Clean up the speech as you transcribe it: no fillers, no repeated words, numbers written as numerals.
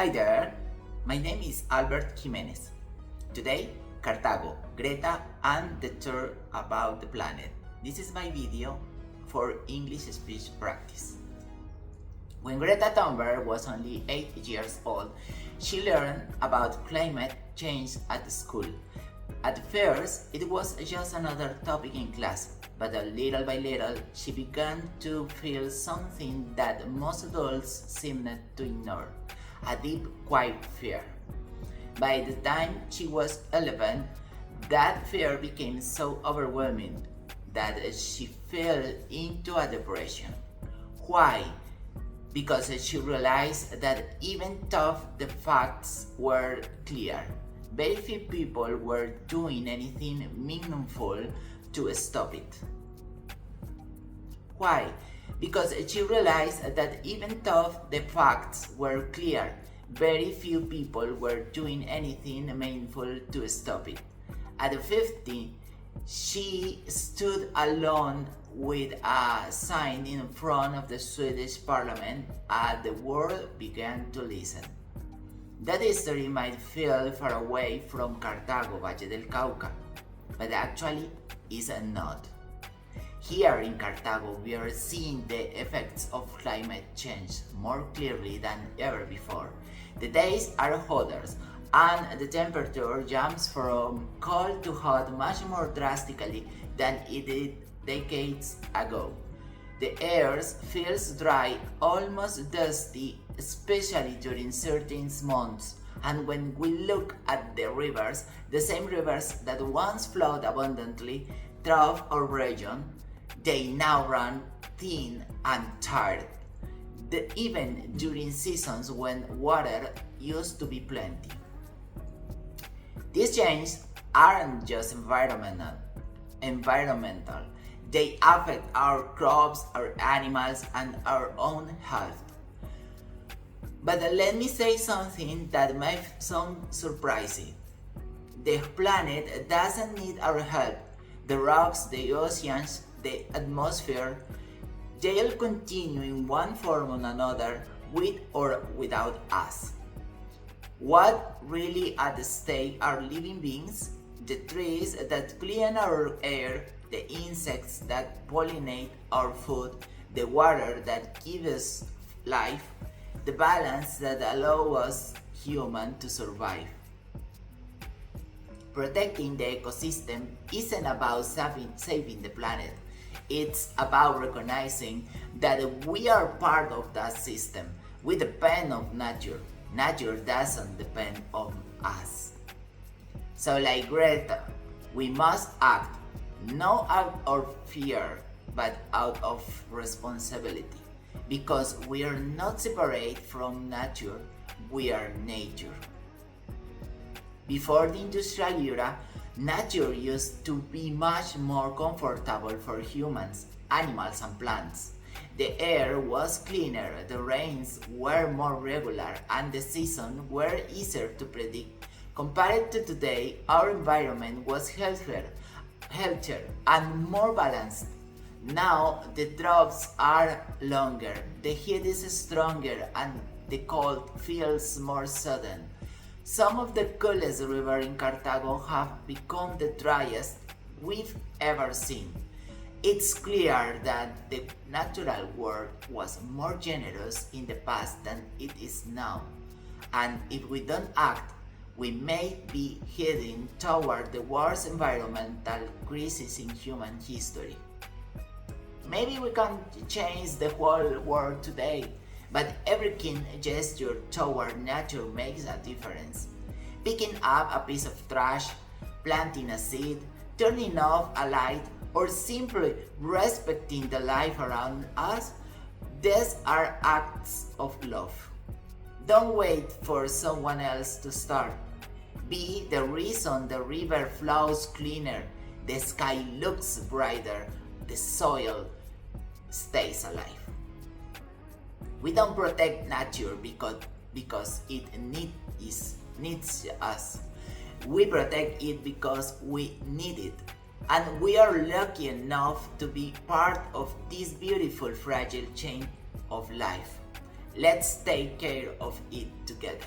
Hi there, my name is Albert Jimenez. Today, Cartago, Greta and the tour about the planet. This is my video for English speech practice. When Greta Thunberg was only 8 years old, she learned about climate change at school. At first, it was just another topic in class, but little by little, she began to feel something that most adults seemed to ignore, a deep, quiet fear. By the time she was 11, that fear became so overwhelming that she fell into a depression. Why? Because she realized that even though the facts were clear, very few people were doing anything meaningful to stop it. Why? Because she realized that even though the facts were clear, very few people were doing anything meaningful to stop it. At 50, she stood alone with a sign in front of the Swedish parliament and the world began to listen. That history might feel far away from Cartago, Valle del Cauca, but actually is not. Here in Cartago, we are seeing the effects of climate change more clearly than ever before. The days are hotter, and the temperature jumps from cold to hot much more drastically than it did decades ago. The air feels dry, almost dusty, especially during certain months. And when we look at the rivers, the same rivers that once flowed abundantly through our region, they now run thin and tired, even during seasons when water used to be plenty. These changes aren't just environmental. They affect our crops, our animals, and our own health. But let me say something that might sound surprising. The planet doesn't need our help. The rocks, the oceans, the atmosphere, they'll continue in one form or another with or without us. What really at stake are living beings, the trees that clean our air, the insects that pollinate our food, the water that gives us life, the balance that allows us humans to survive. Protecting the ecosystem isn't about saving the planet. It's about recognizing that we are part of that system. We depend on nature. Nature doesn't depend on us. So like Greta, we must act not out of fear, but out of responsibility. Because we are not separate from nature, we are nature. Before the industrial era, nature used to be much more comfortable for humans, animals, and plants. The air was cleaner, the rains were more regular, and the seasons were easier to predict. Compared to today, our environment was healthier and more balanced. Now the droughts are longer, the heat is stronger, and the cold feels more sudden. Some of the coolest rivers in Cartago have become the driest we've ever seen. It's clear that the natural world was more generous in the past than it is now. And if we don't act, we may be heading toward the worst environmental crisis in human history. Maybe we can't change the whole world today, but every kind gesture toward nature makes a difference. Picking up a piece of trash, planting a seed, turning off a light, or simply respecting the life around us, these are acts of love. Don't wait for someone else to start. Be the reason the river flows cleaner, the sky looks brighter, the soil stays alive. We don't protect nature because it needs us. We protect it because we need it. And we are lucky enough to be part of this beautiful fragile chain of life. Let's take care of it together.